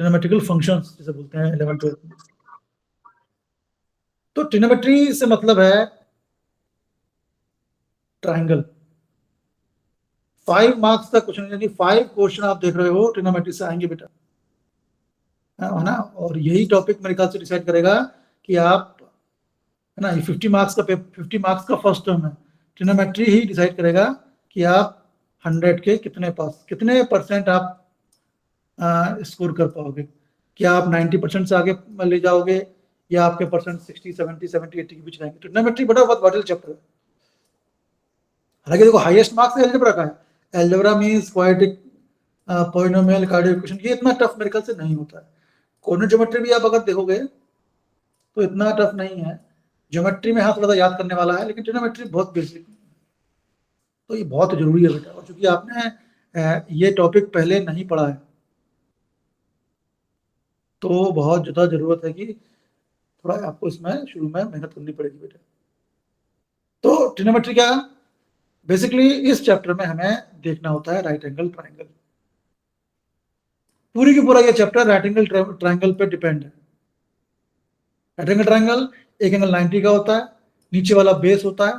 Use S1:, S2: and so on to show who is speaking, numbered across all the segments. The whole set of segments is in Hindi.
S1: ट्रिग्नोमेट्रिकल फंक्शंस जिसे बोलते हैं 11th 12th में। तो ट्रिग्नोमेट्री से मतलब है ट्राइंगल। 5 मार्क्स का क्वेश्चन, यानी 5 क्वेश्चन आप देख रहे हो ट्रिग्नोमेट्री से आएंगे बेटा, है ना। और यही टॉपिक मेरे ख्याल से डिसाइड करेगा कि आप, है ना, ये 50 मार्क्स का फर्स्ट टर्म है। ट्रिग्नोमेट्री ही डिसाइड करेगा कि आप 100 के कितने परसेंट आप स्कोर कर पाओगे। क्या आप 90% से आगे ले जाओगे, या आपके परसेंट 60, 70, 80 के बीच रहेंगे। ट्रिग्नोमेट्री बड़ा बहुत वाइटल चैप्टर है। हालांकि देखो हाईएस्ट मार्क्स एल्जेब्रा का है। Algebra means quadratic, polynomial, cardio equation, ये इतना टफ मेरे ख्याल से नहीं होता है। कोऑर्डिनेट ज्योमेट्री भी आप अगर देखोगे तो इतना टफ नहीं है। ज्योमेट्री में हाँ थोड़ा सा याद करने वाला है, लेकिन ट्रिग्नोमेट्री बहुत बेसिक, तो ये बहुत जरूरी है बेटा। और चूंकि आपने ये टॉपिक पहले नहीं पढ़ा है, तो बहुत ज़्यादा जरूरत है कि थोड़ा आपको इसमें शुरू में मेहनत करनी पड़ेगी बेटा। तो ट्रिग्नोमेट्री क्या, बेसिकली इस चैप्टर में हमें देखना होता है राइट एंगल ट्राइंगल। पूरी की पूरा ये चैप्टर राइट एंगल ट्राइंगल पे डिपेंड है। राइट एंगल ट्राइंगल एक एंगल 90 का होता है, नीचे वाला बेस होता है,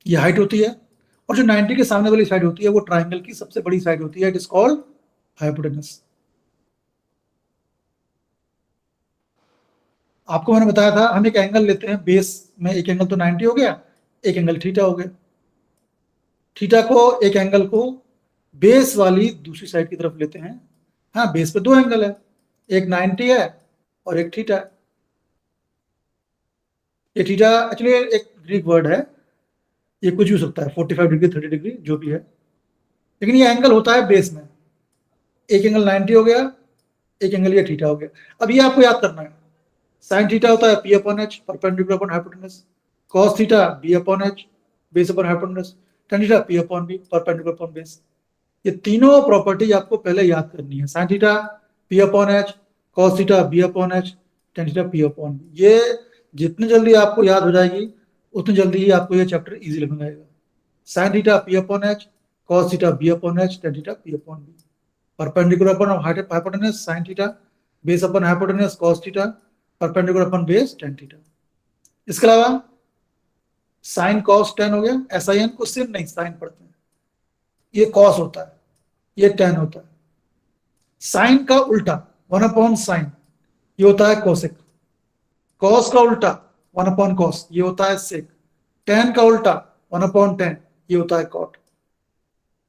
S1: ये हाइट होती है, और जो 90 के सामने वाली साइड होती है वो ट्राइंगल की सबसे बड़ी साइड होती है। It is called hypotenuse. आपको मैंने बताया था हम एक एंगल लेते हैं बेस में, एक एंगल तो 90 हो गया, एक एंगल थीटा हो गया। थीटा को, एक एंगल को बेस वाली दूसरी साइड की तरफ लेते हैं। हाँ, बेस पे दो एंगल है, एक 90 है और एक थीटा है। ये थीटा एक्चुअली एक ग्रीक वर्ड है, ये कुछ भी हो सकता है, 45 डिग्री, 30 डिग्री, जो भी है, लेकिन ये एंगल होता है बेस में। एक एंगल 90 हो गया, एक एंगल ये थीटा हो गया। अब ये आपको याद करना है, साइन थीटा होता है P upon H, perpendicular upon hypotenuse. Cos theta B upon H, base upon hypotenuse. Tan theta P upon B, perpendicular upon base. ये तीनों प्रॉपर्टी आपको पहले याद करनी है। Sine theta P upon H, cos theta B upon H, tan theta P upon B. ये जितनी जल्दी आपको याद हो जाएगी उतनी जल्दी ही आपको ये चैप्टर इजी लगने लगेगा। Sine theta P upon H, cos theta B upon H, tan theta P upon B, perpendicular upon hypotenuse sine theta, base upon hypotenuse cos theta, perpendicular upon base tan theta. इसके अलावा साइन कॉस टेन हो गया। एस आई एन को सिर्फ नहीं साइन पढ़ते हैं, ये कॉस होता है, ये टेन होता है। साइन का उल्टा 1/sin, ये होता है कोसेक। कॉस का उल्टा 1/cos, ये होता है सेक। टेन का उल्टा 1/tan, ये होता है कॉट।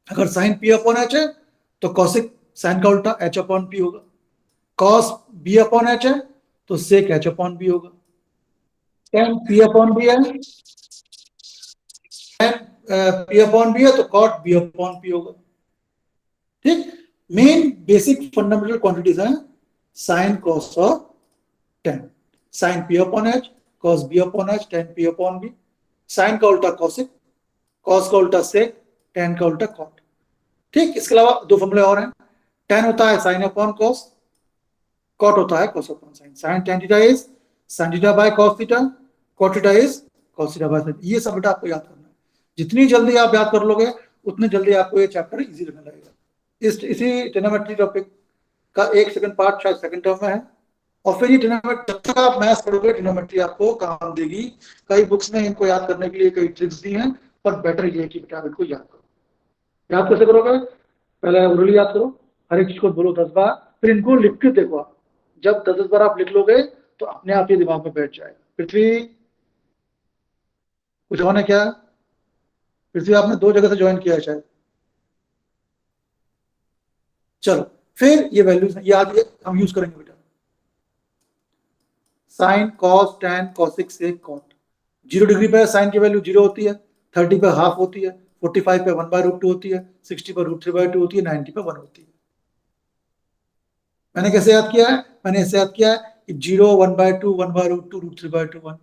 S1: अगर साइन पी अपॉन एच है तो कॉसिक साइन का उल्टा एच अपॉन पी होगा। कॉस बी अपॉन एच है तो सेक एच अपॉन बी होगा। टेन पी अपॉन बी है, टेन पी अपॉन बी है तो कॉट बी अपॉन पी होगा। ठीक, मेन बेसिक फंडामेंटल क्वांटिटीज हैं साइन कॉस और tan. Sine P upon H, cos B upon H, tan P upon B. Sine का उल्टा कॉसिक, कॉस का उल्टा सेक, टेन का उल्टा कॉट। ठीक, इसके अलावा दो फॉर्मूले और हैं। टेन होता है साइन अपॉन कॉस, कॉट होता है cos upon sine. Sine tan theta is sine theta by cos theta, cot theta is cos theta by sine. ये सब बेटा आपको याद करना है। जितनी जल्दी आप याद कर लोगे उतनी जल्दी आपको ये चैप्टर इजी लगने लगेगा। इसी ट्रिग्नोमेट्री टॉपिक का एक सेकंड पार्ट शायद सेकंड टर्म में है, और फिर ये ट्रिग्नोमेट्री जब तक आप मैथ्स पढ़ोगे ट्रिग्नोमेट्री आपको काम देगी। कई बुक्स में इनको याद करने के लिए कई ट्रिक्स दी हैं, पर बेटर ये है कि बेटा इनको याद करो। याद कैसे करोगे, पहले ओरली याद करो, हर एक चीज को बोलो 10 बार, फिर इनको लिख के देखो आप। जब 10 बार आप लिख लोगे तो अपने आप ये दिमाग में बैठ जाएगा। पृथ्वी, कुछ और है क्या? पृथ्वी आपने 2 जगह से ज्वाइन किया है शायद। चलो, फिर ये वैल्यूज ये आज हम यूज करेंगे बेटा। Sine cos tan cosec sec cot. 0 degree पर साइन की वैल्यू 0 होती है, 30 पे हाफ होती है, 45 पे 1/√2 होती है, 60 पर √3/2 होती है, 90 पे 1 होती है। मैंने कैसे याद किया है? मैंने ऐसे याद किया है कि 0 1/2 1/√2 √3/2 1।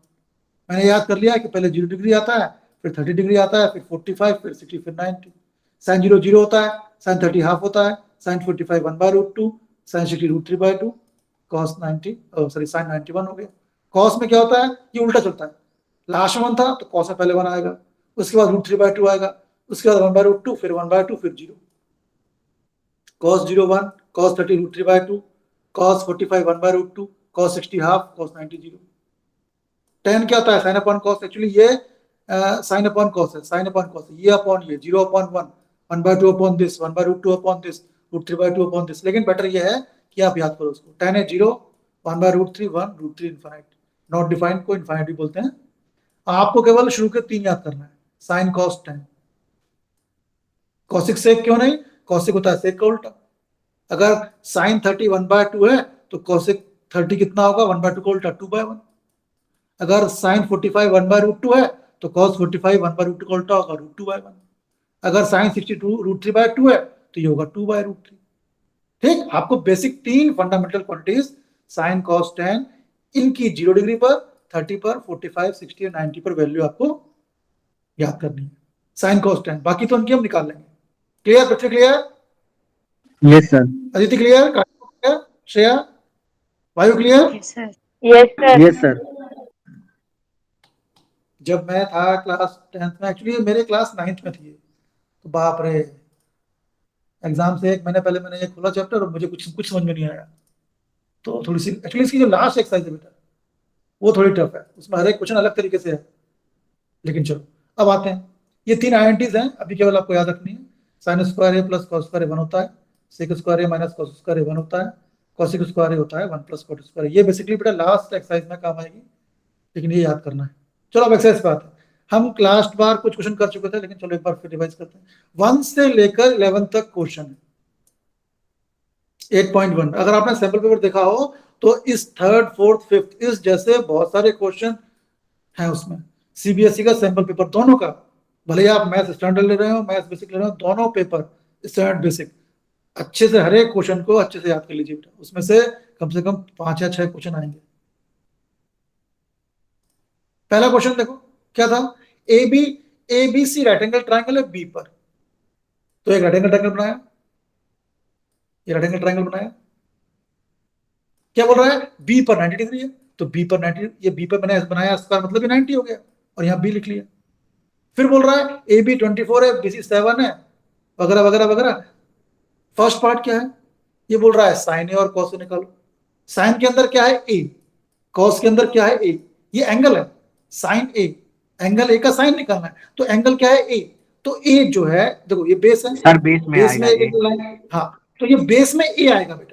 S1: मैंने याद कर लिया है कि पहले 0 डिग्री आता है, फिर 30 डिग्री आता है, फिर 45, फिर 60, फिर 90। साइन 0 0 होता है, साइन 30 हाफ होता है, sine 45 1/√2, sine 60 √3/2, cos 90 sorry sine 91 हो गया। कॉस में क्या होता है, ये उल्टा चलता है। लास्ट में 1 था तो कॉस में पहले 1 आएगा, उसके बाद √3/2 आएगा, उसके बाद 1/√2, फिर 1/2, फिर 0। cos 0 1, cos 30 root 3 by 2, cos 45 1 by root 2, cos 60 half, cos 90 0. tan क्या होता है? sin upon cos. एक्चुअली ये sin upon cos है, sin upon cos है, ये अपॉन ये 0 upon 1, 1 by 2 upon this, 1 by root 2 upon this, root 3 by 2 upon this. लेकिन बेटर ये है कि आप याद करो उसको. tan है 0, 1 by root 3 1, root 3 infinite. Not defined को इन्फाइनाइट भी बोलते हैं. आपको केवल शुरू के 3 याद करना है. sin cos tan. cosec sec क्यों नहीं? cosec होता है sec का उल्टा. अगर sin 30 1 by 2 है तो cosec 30 कितना होगा? 1 by 2 का उल्टा 2 by 1. अगर sin 45 1 by root 2 है तो cos 45 1 by root 2 का उल्टा होगा root 2 by 1. अगर sin 62 root 3 by 2 है तो ये होगा 2 by root 3. ठीक, आपको basic 3 fundamental quantities sin cos tan इनकी 0 डिग्री पर, 30 पर, 45 60 और 90 पर वैल्यू आपको याद करनी है. sin cos tan, बाकी तो उनकी हम निकाल लेंगे. क्लियर? बच्चे clear?
S2: Yes sir.
S1: Aditi clear? Shreya, Vayu clear?
S3: Yes sir.
S2: Yes sir.
S1: जब मैं था क्लास 10th में, एक्चुअली मेरे क्लास 9th में थी, तो बाप रे, एग्जाम से 1 महीने पहले मैंने ये खोला चैप्टर और मुझे कुछ समझ में नहीं आया. तो थोड़ी सी एक्चुअली इसकी जो लास्ट एक्सरसाइज है बेटा, वो थोड़ी टफ है. उसमें हर एक क्वेश्चन अलग तरीके से है. लेकिन चलो अब आते हैं. ये 3 आइडेंटिटीज हैं, अभी केवल आपको याद रखनी है. Sign square A plus cos square ए 1 होता है, सेक स्क्वायर ए माइनस कॉस स्क्वायर ए 1 होता है, कॉसेक स्क्वायर ए होता है 1 प्लस कॉट स्क्वायर. ये बेसिकली बेटा लास्ट एक्सरसाइज में काम आएगी, लेकिन ये याद करना है. चलो अब एक्सरसाइज पे आते हैं. हम लास्ट बार कुछ क्वेश्चन कर चुके थे, लेकिन चलो एक बार फिर रिवाइज करते हैं. 1 से लेकर 11 तक क्वेश्चन है. 8.1 अगर आपने सैंपल पेपर देखा हो तो इस 3rd 4th 5th इस जैसे बहुत सारे क्वेश्चन हैं उसमें. सीबीएसई का सैंपल पेपर दोनों का, भले ही आप मैथ्स स्टैंडर्ड ले रहे हो, मैथ्स बेसिक ले रहे हो, दोनों पेपर स्टैंडर्ड बेसिक अच्छे से हर एक क्वेश्चन को अच्छे से याद कर लीजिए बेटा. उसमें से कम 5 या 6 क्वेश्चन आएंगे. पहला क्वेश्चन देखो क्या था. एबीसी राइट एंगल ट्राइंगल है बी पर. तो एक राइट एंगल ट्राइंगल बनाया, ये राइट एंगल ट्राइंगल बनाया. क्या बोल रहा है? बी पर 90 डिग्री है, तो बी पर 90, ये बी पर मैंने बनाया स्क्वायर मतलब ये 90 हो गया, और यहाँ बी लिख लिया. फिर बोल रहा है ए बी 24 है, बी सी 7 है, वगैरह वगैरह वगैरह. फर्स्ट पार्ट क्या है? ये बोल रहा है साइन ए और कॉस ए निकालो. साइन के अंदर क्या है? ए. कॉस के अंदर क्या है? ए. ये एंगल है साइन ए, एंगल ए का साइन निकालना है, तो एंगल क्या है? ए. तो ए जो है देखो ये बेस है
S2: सर बेस में आएगा
S1: एक. हाँ, तो ये बेस में ए आएगा बेटा.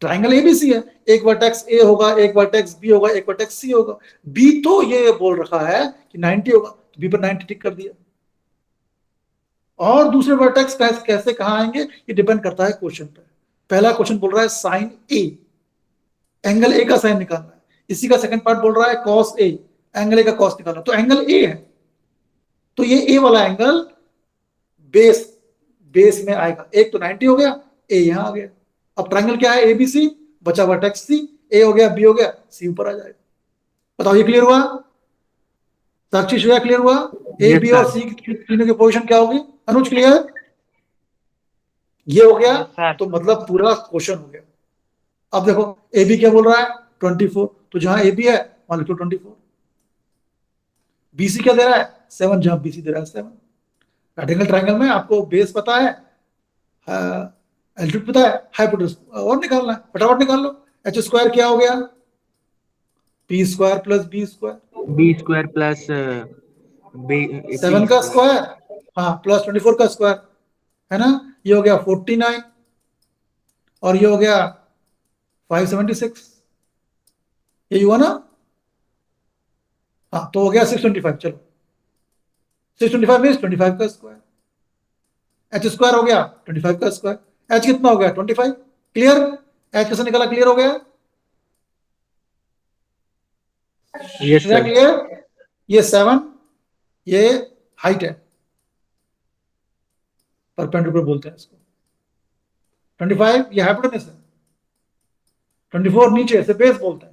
S1: ट्राइंगल एबीसी है, एक वर्टेक्स ए होगा, एक वर्टेक्स बी होगा, एक वर्टेक्स सी होगा. बी तो ये बोल रखा है कि 90 होगा, तो बी पर 90 टिक कर दिया. और दूसरे वर्टेक्स कैसे कहां आएंगे ये डिपेंड करता है क्वेश्चन पर. पहला क्वेश्चन बोल रहा है साइन ए, एंगल ए का साइन निकालना है. इसी का सेकंड पार्ट बोल रहा है कॉस ए, एंगल ए का कॉस निकालना. तो एंगल ए है, तो ये ए वाला एंगल बेस में आएगा. एक तो 90 हो गया, ए यहां आ गया. अब ट्राइंगल क्या है? एबीसी, बचा वर्टेक्स सी. ए हो गया, बी हो गया, सी ऊपर आ जाएगा. बताओ ये क्लियर हुआ? साक्षी श्रेया क्लियर हुआ? ए बी और सी तीनों की पोजीशन क्या होगी? अनुज क्लियर? ये हो गया तो मतलब पूरा क्वेश्चन हो गया. अब देखो ए बी क्या बोल रहा है? 24, तो जहां ए बी है वहां लिखो 24. बीसी क्या दे रहा है? 7, जहां बीसी दे रहा है 7. रेक्टेंगल ट्राइंगल में आपको बेस पता है, एल्टीट्यूड पता है, हाइपोटेन्यूज और निकालना है. फटाफट निकाल लो. एच स्क्वायर क्या हो गया? P square plus B square.
S2: B square plus
S1: 7 का स्क्वायर, हाँ, प्लस 24 का स्क्वायर है ना. ये हो गया 49 और ये हो गया 576. ये हुआ ना? हाँ, तो हो गया 625. चलो 625 मीन्स 25 का स्क्वायर. एच स्क्वायर हो गया 25 का स्क्वायर. एच कितना हो गया? 25. क्लियर? एच कैसे निकाला? क्लियर हो गया?
S2: Yes sir.
S1: क्लियर? ये 7, ये हाइट है, परपेंडिकुलर बोलते हैं इसको. 25 ये हाइपोटेन्यूज है, 24 नीचे से बेस बोलते हैं.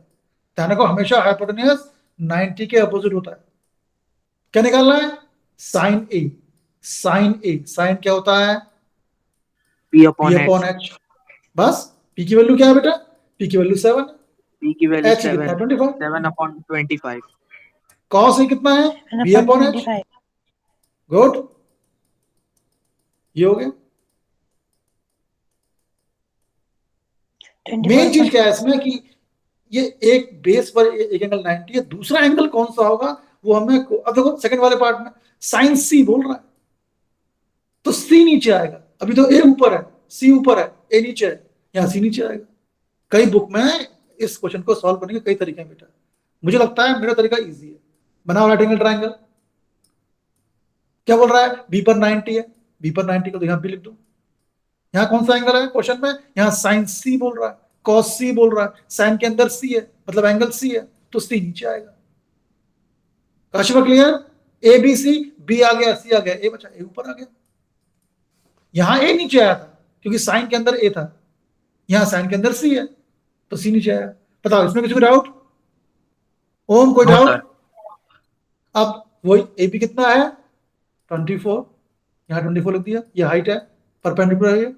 S1: ध्यान रखो हमेशा हाइपोटेन्यूज 90 के अपोजिट होता है. क्या निकालना है? साइन ए. साइन ए, साइन क्या होता है?
S2: P
S1: P upon H. बस P की वैल्यू क्या है बेटा? P की वैल्यू 7 है.
S2: P की वैल्यू
S1: H कितना? 25.
S2: 7/25.
S1: कॉस ए कितना है? B upon H. गुड, ये हो गया. मेन चीज क्या है इसमें कि ये एक बेस पर एक एंगल 90 है, दूसरा एंगल कौन सा होगा वो हमें, अब देखो सेकंड वाले पार्ट में साइन सी बोल रहा है, तो सी नीचे आएगा, अभी तो ए ऊपर है, सी ऊपर है, ए नीचे है, यहाँ सी नीचे आएगा। कई बुक में इस क्वेश्चन को सॉल्व करने के कई तरीके हैं बेटा, मुझे लगता है मेरा तरीका इजी है। बनाओ राइट एंगल ट्राइंगल, क्या बोल रहा है, बी पर 90 है, बी पर 90 को तो यहाँ भी लिख दो। यहाँ कौन सा एंगल है क्वेश्चन में, यहाँ साइन सी बोल रहा है, कॉस सी बोल रहा है, साइन के अंदर सी है मतलब एंगल सी है, तो सी नीचे आएगा। Kashifa clear, A B C, B आ गया, सी आ गया, ए बचा, ए ऊपर आ गया। यहां ए नीचे आया था क्योंकि साइन के अंदर ए था, यहां साइन के अंदर सी है तो सी नीचे आया। बताओ इसमें किसी को डाउट, ओम कोई
S2: No,
S1: डाउट?
S2: sir.
S1: अब वही ए बी कितना है 24, यहाँ 24 लिख दिया, ये हाइट है, परपेंडिकुलर है,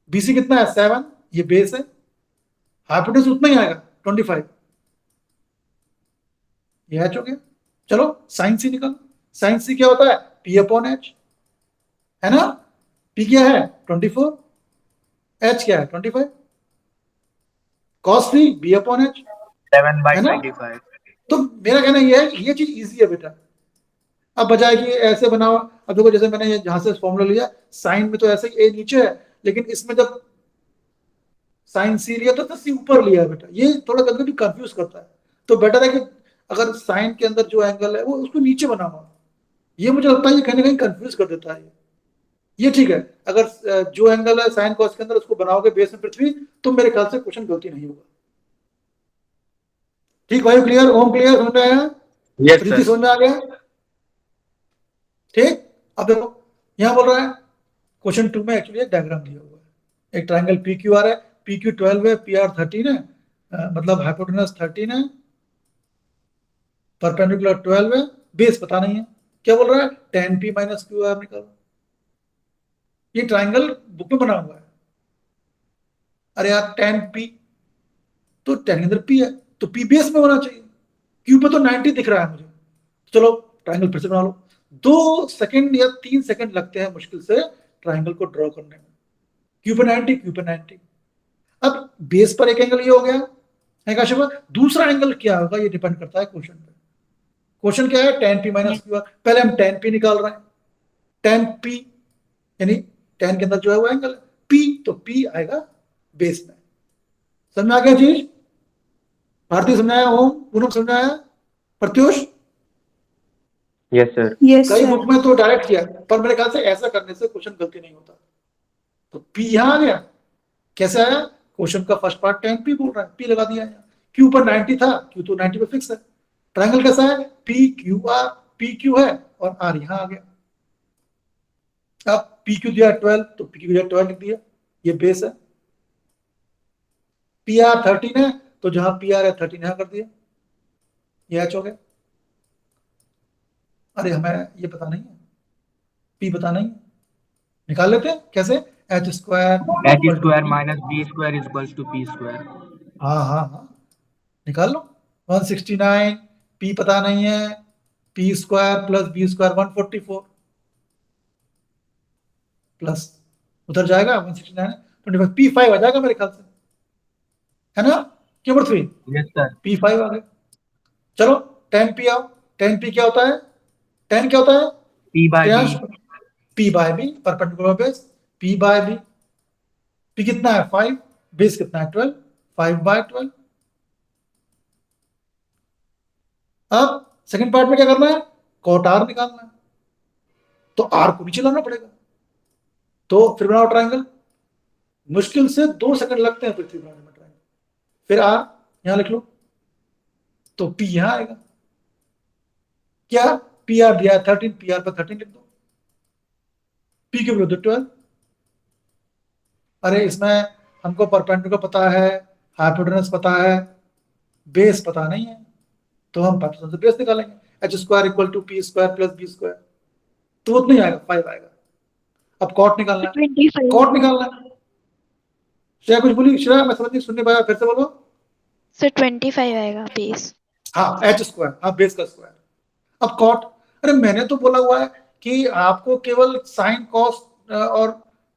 S1: बीसी कितना है 7, ये बेस है, हाइपोटेन्यूज उतना ही आएगा 25, ये एच हो गया। चलो साइन सी निकालो, साइन सी क्या होता है पी अपॉन एच, है ना, पी क्या है 24, एच क्या है 25, cos C B upon H,
S2: 7 by
S1: है ना।
S2: 25.
S1: तो मेरा कहना ये है कि ये चीज इजी है बेटा। अब बजाय कि ऐसे बनाओ, अब देखो जैसे मैंने जहां से फॉर्मूला लिया, साइन में तो ऐसे ए नीचे है, लेकिन इसमें जब साइन सी लिया तो सी ऊपर लिया है बेटा, ये थोड़ा कभी कभी कंफ्यूज करता है। तो बेटर है कि अगर साइन के अंदर जो एंगल है वो उसको नीचे बनाओ, ये मुझे लगता है ये कहीं ना कहीं कंफ्यूज कर देता है। ये ठीक है, अगर जो एंगल है साइन कॉस के अंदर उसको बनाओगे बेस में पृथ्वी, तो मेरे ख्याल से क्वेश्चन गलती नहीं होगा। ठीक भाई, क्लियर, ओम क्लियर, समझ में आया,
S2: Yes,
S1: प्रीति
S2: sir.
S1: समझ में आ गया, ठीक। अब देखो यहां बोल रहा है क्वेश्चन 2 में एक्चुअली एक डायग्राम दिया हुआ है, एक ट्राइंगल पी क्यू आर है, पी क्यू 12 है, पी आर 13 है, मतलब हाइपोटेनस 13 है, परपेंडिकुलर 12 है, बेस पता नहीं है। क्या बोल रहा है tan p minus Q R निकालो, ये ट्राइंगल बुक में बना हुआ है। अरे यार tan p, तो tan के अंदर p है तो p बेस में होना चाहिए, q पे तो 90 दिख रहा है मुझे, चलो ट्राइंगल फिर से बना लो। 2 सेकंड या 3 सेकंड लगते हैं मुश्किल से ट्राइंगल को ड्रॉ करने में, q पे 90, q पे 90। अब बेस पर एक एंगल ये हो गया है काशिफा, दूसरा एंगल क्या होगा ये डिपेंड करता है क्वेश्चन पे। क्वेश्चन क्या है tan p minus Q R, पहले हम tan p निकाल रहे हैं, tan p यानी tan के अंदर जो है वो एंगल है p, तो p आएगा बेस में। समझ में आ गया चीज, भारतीय समझाया, ओम पूनम समझाया, प्रत्युष?
S2: Yes, sir.
S3: Yes,
S1: कई
S3: sir.
S1: बुक में तो डायरेक्ट किया, पर मेरे ख्याल से ऐसा करने से क्वेश्चन गलती नहीं होता। तो p यहां आ गया, कैसे आया, क्वेश्चन का फर्स्ट पार्ट tan p बोल रहा है, p लगा दिया यहाँ, q पर 90 था, q तो 90 पे फिक्स है। ट्रायंगल कैसा है p q r, p q है और r यहां आ गया। अब p q दिया 12 तो p q दिया 12 लिख दिया, ये बेस है। p r 13 है तो जहां p r है 13 यहां कर दिया, ये h हो गया। अरे हमें ये पता नहीं है, p पता नहीं है, निकाल लेते हैं कैसे, h square
S2: H square minus B square is equals to P square.
S1: हाँ हाँ हाँ निकाल लो, 169, p पता नहीं है, p square plus b square 144 plus उधर जाएगा 169 25, p5 आ जाएगा मेरे ख्याल से, है ना, क्यों पृथ्वी,
S2: Yes, sir.
S1: p5 आ गया। चलो tan p आओ, tan p क्या होता है, tan क्या होता है
S2: P by
S1: Shreyansh,
S2: B.
S1: p by b, perpendicular base, p by b, p कितना है 5, बेस कितना है 12, 5 बाय 12। अब सेकंड पार्ट में क्या करना है, कॉट r निकालना है, तो r को नीचे लाना पड़ेगा, तो फिर बनाओ ट्राइंगल, मुश्किल से 2 सेकंड लगते हैं पृथ्वी बनाने में ट्राइंगल, फिर r यहां लिख लो, तो p यहां आएगा, क्या पी आर दिया है 13, पी आर पर 13 लिख दो, p के विरुद्ध 12। अरे इसमें हमको परपेंडिकुलर पता है, हाइपोटेनस पता है, बेस पता नहीं है, तो हम पाइथागोरस से बेस निकालेंगे, h square equal to P square plus B square, तो उतना ही आएगा 5 आएगा। अब कॉट निकालना है,
S3: 25.
S1: कॉट निकालना है, श्रेया कुछ बोली, श्रेया मैं समझ नहीं, सुनने पाया, फिर से बोलो।
S3: सर 25 आएगा बेस।
S1: हाँ h स्क्वायर, हाँ बेस का स्क्वायर। अब कॉट, अरे मैंने तो बोला हुआ है कि आपको केवल साइन कॉस और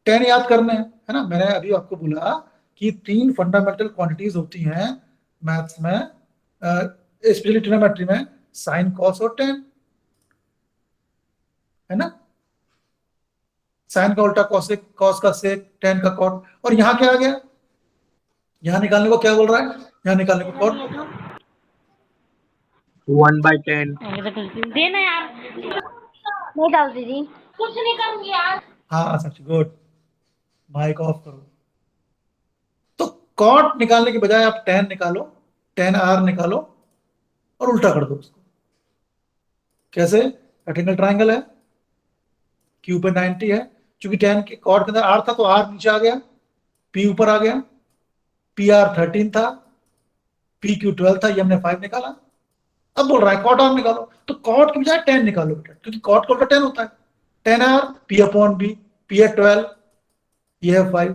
S1: टेन याद करने हैं, है ना, मैंने अभी आपको बोला कि 3 फंडामेंटल क्वांटिटीज होती हैं मैथ्स में, स्पेशली ट्रिग्नोमेट्री में, साइन, कॉस और टेन, है ना। साइन का उल्टा कॉसेक, कॉस का सेक, टेन का कॉट। और यहाँ क्या आ गया, यहाँ निकालने को क्या बोल रहा है, यहाँ निकालने को कॉट।
S2: 1/10।
S4: देना यार, नहीं डाल दीदी, कुछ नहीं करूंगी यार।
S1: हाँ साक्षी, गुड, माइक ऑफ करो। तो कॉट निकालने के बजाय आप टेन निकालो, टेन आर निकालो और उल्टा कर दो उसको। कैसे, रेक्टेंगल ट्रायंगल है, क्यू पे 90 है, क्योंकि टेन के कॉट के अंदर आर था तो आर नीचे आ गया, पी ऊपर आ गया, पी आर 13 था, पी क्यू 12 था, ये हमने 5 निकाला। अब बोल रहा है कॉट आर निकालो, तो कॉट के बजाय टेन निकालो बेटा, क्योंकि कॉट का उल्टा टेन होता है। Tan are P upon B, P है 12, ये है 5।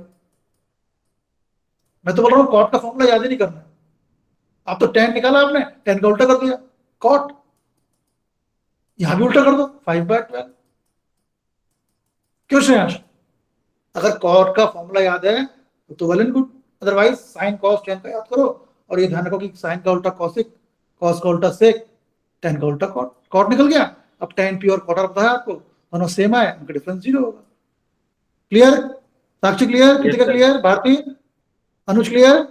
S1: मैं तो बोल रहा हूँ कॉट का फॉर्मूला याद ही नहीं करना है। आप तो टेन निकाला आपने, टेन का उल्टा कर दिया कॉट, यहां भी उल्टा कर दो 5/12। क्यों श्रेयांश, अगर कॉट का फॉर्मूला याद है तो well and good, otherwise sign cos ten का याद करो। और ये ध्यान रखो कि साइन का उल्टा कॉसिक, कॉस का उल्टा सेक, टेन का उल्टा कॉट। कॉट निकल गया, अब टेन पी और कॉट आर बताया आपको, दोनों सेम आए, उनका डिफरेंस 0 होगा। क्लियर साक्षी, क्लियर, कृतिका क्लियर, भारती, अनुज क्लियर।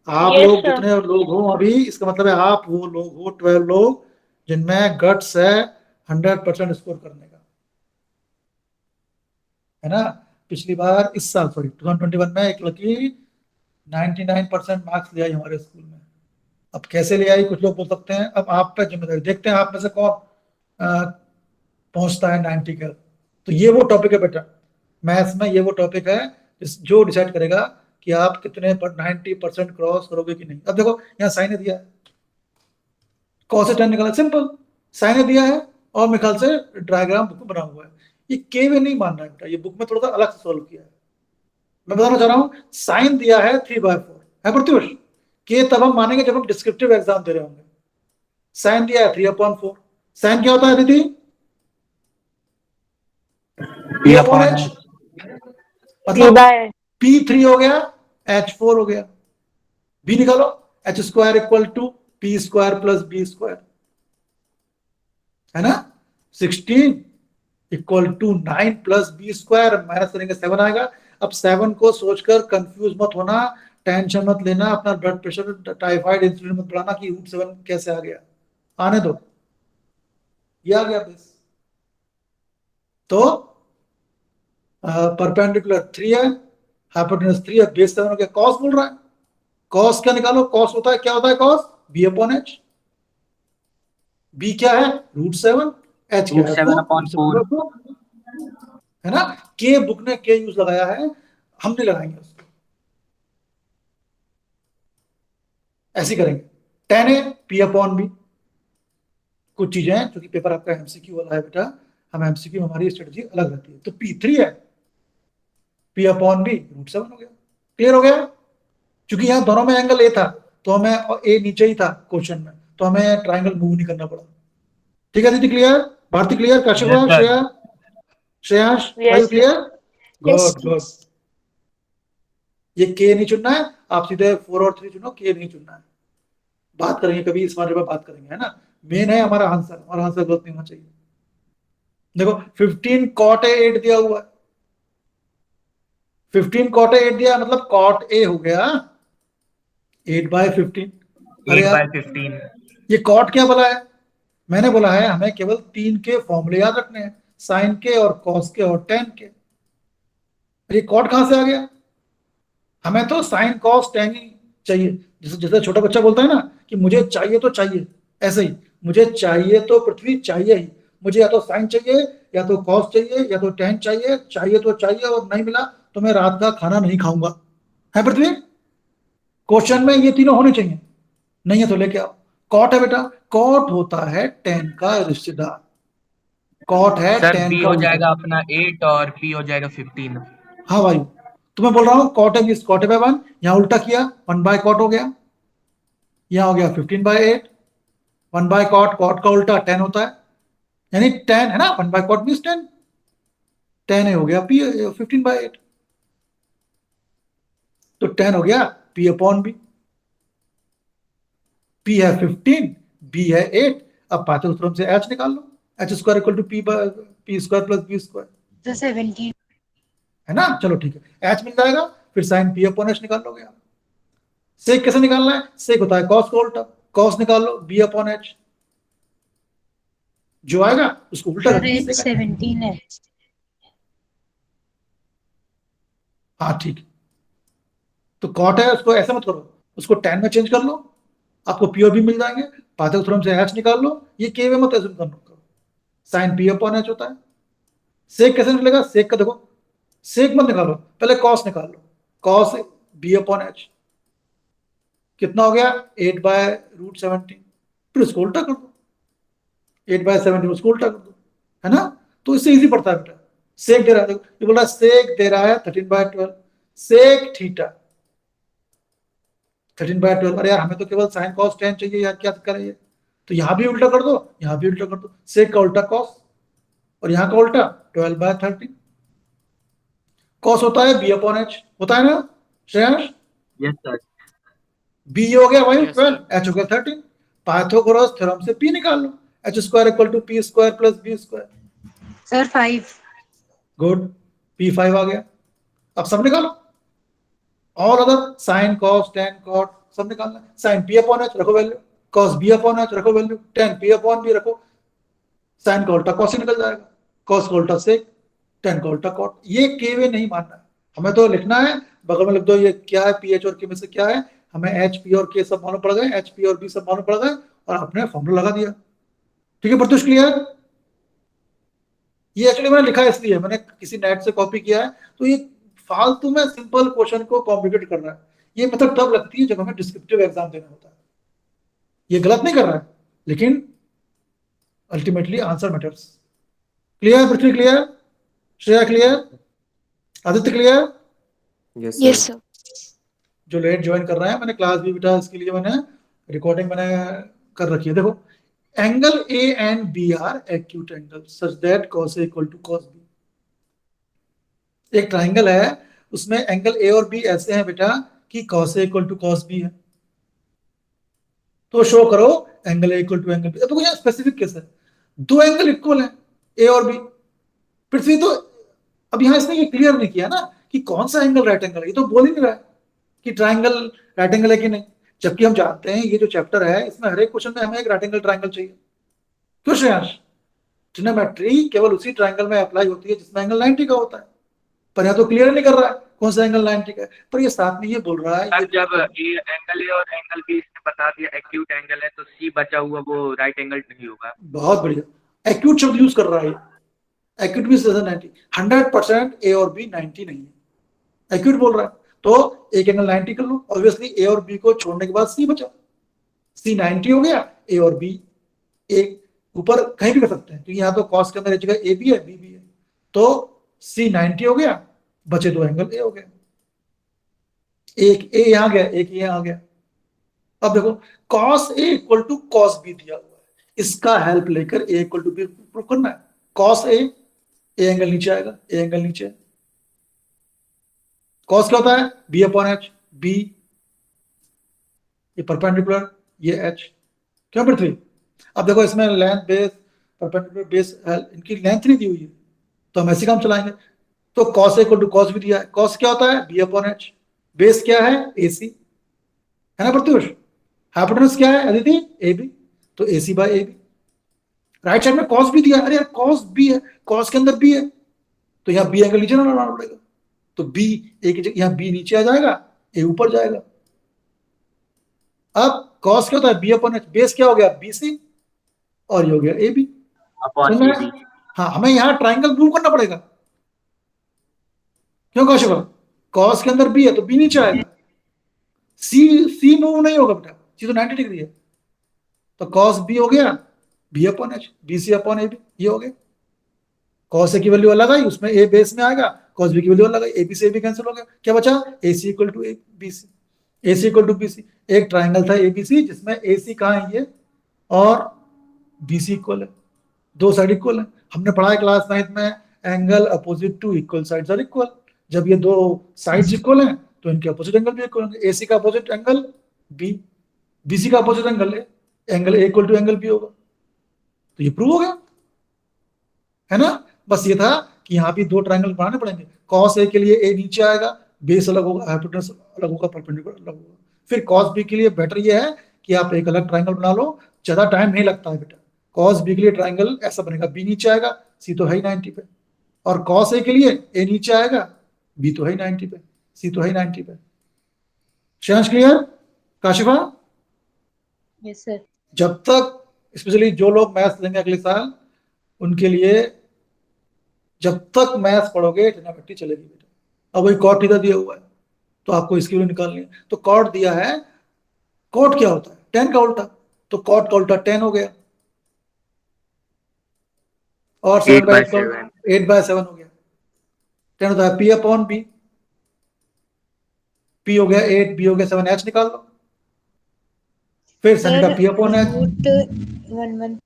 S1: आप
S4: Yes,
S1: लोग
S4: sir.
S1: जितने लोग हो अभी, इसका मतलब है आप वो लोग हो 12 लोग जिनमें गट्स है 100% स्कोर करने का, है ना। पिछली बार, इस साल सॉरी 2021 में एक लड़की 99% मार्क्स ले आई हमारे स्कूल में। अब कैसे ले आई कुछ लोग बोल सकते हैं, अब आप पे जिम्मेदारी, देखते हैं आप में से कौन पहुंचता है 90 के। तो ये वो टॉपिक है बेटा, मैथ्स में ये वो टॉपिक है जो डिसाइड करेगा कि आप कितने पर 90% क्रॉस करोगे कि नहीं। अब देखो यहाँ साइन दिया है, कॉस से टेन निकाला, सिंपल, साइन दिया है और मेरे ख्याल से डायग्राम बुक में बना हुआ है। ये के वे नहीं मान रहा है बेटा, ये बुक में थोड़ा सा अलग से सॉल्व किया है। मैं बताना चाह रहा हूँ, साइन दिया है 3/4 है प्रत्युष, के तब हम मानेंगे जब हम डिस्क्रिप्टिव एग्जाम दे रहे होंगे। साइन दिया है 3/4, साइन क्या होता है दीदी,
S2: P upon
S1: H,
S2: H.
S1: मतलब
S4: बाय
S1: P3 हो गया, H4 हो गया। B निकालो, H² equal to P² plus B², है ना। 16 equal to 9 plus B², minus करेंगे 7 आएगा। अब 7 को सोचकर कंफ्यूज मत होना, टेंशन मत लेना, अपना ब्लड प्रेशर, टाइफाइड, इंसुलिन मत बढ़ाना कि √7 कैसे आ गया, आने दो, ये आ गया बेस। तो परपेंडिकुलर 3 है, हाइपोटेन्यूज 3 है, बेस 7 हो गया। कॉस बोल रहा है, कॉस क्या निकालो, कॉस होता है, क्या होता है कॉस, B/H। B क्या है √7, H क्या है
S2: √7/4,
S1: है ना। के बुक ने के यूज लगाया है, हम नहीं लगाएंगे उसको, ऐसे करेंगे। 10 है P/B। कुछ चीजें हैं क्योंकि पेपर आपका एमसीक्यू वाला है बेटा, हम एमसीक्यू में हमारी स्ट्रेटजी अलग रहती है। तो P3 है, P/B √7 हो गया। क्लियर हो गया, क्योंकि यहाँ दोनों में एंगल ए था तो हमें, और ए नीचे ही था क्वेश्चन में, तो हमें ट्राइंगल मूव नहीं करना पड़ा। ठीक है दीदी, clear, Bharti clear, Kashifa,
S2: Yes, sir.
S1: Shreya, Shreyansh,
S4: Yes,
S1: clear,
S3: Yes,
S1: good good. ये के नहीं चुनना है, आप सीधे 4 और 3 चुनो, के नहीं चुनना है। बात करेंगे कभी इस बारे में, बात करेंगे, है ना। मेन है हमारा आंसर, हमारा आंसर गलत नहीं होना चाहिए। देखो 15 cot A 8 दिया हुआ है, 15 cot A 8 दिया, मतलब cot A हो गया 8/15। अरे यार
S2: 8/15.
S1: ये कॉट क्या बोला है, मैंने बोला है हमें केवल 3 के फॉर्मूले याद रखने हैं, साइन के और कॉस के और टेन के। ये कॉट कहां से आ गया, हमें तो साइन कॉस टेन ही चाहिए। जैसे जैसे छोटा बच्चा बोलता है ना कि मुझे चाहिए तो चाहिए, ऐसे ही मुझे चाहिए तो पृथ्वी चाहिए ही, मुझे या तो साइन चाहिए, या तो कॉस चाहिए, या तो टेन चाहिए, चाहिए तो चाहिए, और नहीं मिला तो मैं रात का खाना नहीं खाऊंगा, है पृथ्वी। क्वेश्चन में ये तीनों होने चाहिए, नहीं है तो लेके आओ। कॉट है बेटा, कॉट होता है टेन का रिश्तेदार, कॉट है
S2: सर
S1: 10
S2: B
S1: का
S2: हो
S1: उल्टा।
S2: जाएगा अपना 8 और P हो जाएगा 15.
S1: हाँ भाई, तो मैं बोल रहा हूँ कॉट है कॉट/1, यहाँ उल्टा किया 1/cot हो गया, यहाँ हो गया 15/8। 1/cot, कॉट का उल्टा 10 होता है, यानी 10 है ना, 1/cot मीन्स 10, 10 हो गया P 15/8। तो 10 हो गया P अपॉन बी। P है 15, B है 8। अब पाइथागोरस थ्योरम से H निकाल लो, H square equal to P square plus B square,
S5: तो 17
S1: है ना। चलो ठीक है, H मिल जाएगा, फिर साइन P अपॉन H निकाल लोगे आप। सेक कैसे निकालना है? सेक होता है कॉस का उल्टा, कॉस निकाल लो B अपॉन H, जो आएगा उसको उल्टा
S5: सर
S1: करके सेक आएगा।
S5: 17 है।
S1: हाँ ठीक है, तो कॉट है उसको ऐसा मत करो, उसको tan में चेंज कर लो, आपको P और B मिल जाएंगे। पाइथागोरस थ्योरम से H निकाल लो, ये के वे मत एज्यूम कर लो, साइन P अपॉन H होता है। सेक कैसे निकलेगा? सेक का देखो, सेक मत निकालो, पहले कॉस निकाल लो, कॉस B अपॉन H कितना हो गया 8/√17, फिर उसको उल्टा कर दो, 8/17 उसको उल्टा कर दो, है ना। तो इससे इजी पड़ता है बेटा। सेक दे रहा है, देखो ये बोल रहा है सेक दे रहा है 13/12, सेक थीटा 13/12। अरे यार हमें तो केवल साइन कॉस tan चाहिए यार, क्या करें? तो यहाँ भी उल्टा कर दो, यहाँ भी उल्टा कर दो, सेक का उल्टा कॉस और यहाँ का उल्टा 12/13। कॉस होता है B अपॉन H, होता है ना श्रेयांश?
S2: Yes sir.
S1: B हो गया भाई
S6: Yes, sir.
S1: 12, H हो गया 13। पाइथागोरस थ्योरम से P निकाल लो, H square equal to P square plus B square.
S5: Sir 5
S1: good, P5 आ गया। अब सब निकालो, all other sine cos tan cot सब निकालना है। साइन P अपॉन H रखो value, cos B upon H रखो value, tan P upon B रखो, साइन का उल्टा कॉस ही निकल जाएगा, कॉस का उल्टा सेक, tan का उल्टा कॉट। ये केवे नहीं मानना है हमें, तो लिखना है बगल में लिख दो ये क्या है, पी एच और के में से क्या है, हमें एच पी और के सब मालूम पड़ गए, एच पी और बी सब मालूम पड़ गए और आपने फॉर्मूला लगा दिया। ठीक है प्रत्युष, क्लियर? ये एक्चुअली मैंने लिखा है इसलिए, मैंने किसी नेट से कॉपी किया है, तो ये फालतू में सिंपल क्वेश्चन को कॉम्प्लिकेट कर रहा है। ये मतलब तब लगती है जब हमें डिस्क्रिप्टिव एग्जाम देना होता है। ये गलत नहीं कर रहा है, लेकिन ultimately answer matters. Clear Prithvi? Clear? Shreya clear? Aditya clear?
S3: Yes sir.
S1: जो लेट ज्वाइन कर रहा है, मैंने क्लास भी बेटा इसके लिए मैंने रिकॉर्डिंग मैंने कर रखी है। देखो, angle A and B are acute angle such that cos A equal to cos B। एक ट्राइंगल है, उसमें एंगल ए और बी ऐसे हैं बेटा कि cos A equal to cos B है। तो शो करो angle A equal to angle B. देखो यहाँ स्पेसिफिक केस है, दो एंगल इक्वल है ए और बी। पृथ्वी तो अब यहाँ इसने ये क्लियर नहीं किया ना कि कौन सा एंगल राइट एंगल है, ये तो बोल ही नहीं रहा है कि ट्राइंगल राइट एंगल है कि नहीं, जबकि हम जानते हैं ये जो चैप्टर है इसमें हर एक क्वेश्चन में हमें एक राइट एंगल ट्राइंगल चाहिए। क्यों श्रेयांश? ट्रिग्नोमेट्री केवल उसी ट्राइंगल में अप्लाई होती है जिसमें एंगल 90 का होता है, पर यहाँ तो क्लियर नहीं कर रहा है कौन सा एंगल 90 का है, पर ये साथ में ये बोल रहा है
S2: सर
S1: ये
S2: जब ये एंगल ए और एंगल बी इसने बता दिया एक्यूट एंगल है, तो सी बचा हुआ वो राइट एंगल नहीं होगा।
S1: बहुत बढ़िया, एक्यूट शब्द यूज कर रहा है, एक्यूट भी 90, 100% ए और बी 90 नहीं है, एक्यूट बोल रहा है। तो एक एंगल 90 कर लो, ऑब्वियसली ए और बी को छोड़ने के बाद सी बचा, सी 90 हो गया, ए और बी एक ऊपर कहीं भी कर सकते हैं क्योंकि यहाँ तो कॉस के अंदर एक जगह ए भी है बी भी है, तो सी 90 हो गया, बचे दो एंगल ए हो गया, एक ए यहाँ गया एक ये यहाँ गया। अब देखो cos A equal to cos B दिया हुआ है, इसका हेल्प लेकर A equal to B prove करना है। cos A, ए एंगल नीचे आएगा, ए एंगल नीचे, cos क्या होता है B अपॉन H, B ये परपेंडिकुलर, ये H। क्यों पृथ्वी? अब देखो इसमें लेंथ बेस परपेंडिकुलर बेस इनकी लेंथ नहीं दी हुई है, तो हम ऐसे काम चलाएंगे। तो cos A equal to cos B दिया है, cos क्या होता है B अपॉन H, बेस क्या है AC, है ना प्रत्युष? हाइपोटेनस क्या है अदिति? AB, तो AC by AB। Right side में cos B दिया है, अरे यार cos B है, cos के अंदर B है, तो यहाँ B एंगल नीचे ना लाना पड़ेगा, तो B एक यहाँ B नीचे आ जाएगा, A ऊपर जाएगा। अब cos क्या होता है B अपॉन H, बेस क्या हो गया BC और ये हो गया AB
S2: अपॉन
S1: तो
S2: AB।
S1: हाँ हमें यहाँ ट्राइंगल मूव करना पड़ेगा। क्यों कौशिक? cos के अंदर B है तो B नीचे आएगा, C मूव नहीं होगा बेटा, C तो 90 डिग्री है, तो cos B हो गया B upon H, BC upon AB, ये हो गया। cos A की वैल्यू अलग आई, उसमें A बेस में आएगा, cos B की वैल्यू अलग आई, AB से AB कैंसिल हो गया, क्या बचा AC equal to BC, AC equal to BC। एक ट्राइंगल था ABC जिसमें AC कहाँ है ये और BC इक्वल है, दो साइड इक्वल है। हमने पढ़ा है क्लास 9 में angle opposite to equal sides are equal, जब ये दो साइड्स इक्वल हैं तो इनके अपोजिट एंगल भी इक्वल होंगे। AC का अपोजिट एंगल B, BC का opposite angle A equal to angle B होगा। तो ये प्रूव हो गया, है ना। बस ये था कि यहाँ भी दो ट्रायंगल बनाने पड़ेंगे। cos A के लिए A नीचे आएगा, बेस अलग होगा, हाइपोटेनस अलग होगा, परपेंडिकुलर अलग होगा। फिर cos B के लिए बेटर ये है कि आप एक अलग ट्रायंगल बना लो, ज्यादा टाइम नहीं लगता है बेटा। cos B के लिए ट्रायंगल ऐसा बनेगा, B नीचे आएगा, C तो है ही 90 पे, और cos A के लिए A नीचे आएगा, B तो है ही 90 पे, C तो है ही 90 पे। शेंस क्लियर काशिफा?
S5: Yes, sir.
S1: जब तक स्पेशली जो लोग मैथ्स लेंगे अगले साल, उनके लिए जब तक मैथ्स पढ़ोगे ट्रिग्नोमेट्री चलेगी बेटा। अब वही कॉट इधर दिया हुआ है, तो आपको इसकी वैल्यू निकालनी है। तो कॉट दिया है, कॉट क्या होता है? tan का उल्टा, तो कॉट का उल्टा tan हो गया, और
S2: 8/7
S1: 8/7 हो गया। tan होता है P अपॉन B, P हो गया 8, B हो गया 7, H निकाल लो। फिर साइन का P अपॉन H,
S5: root 1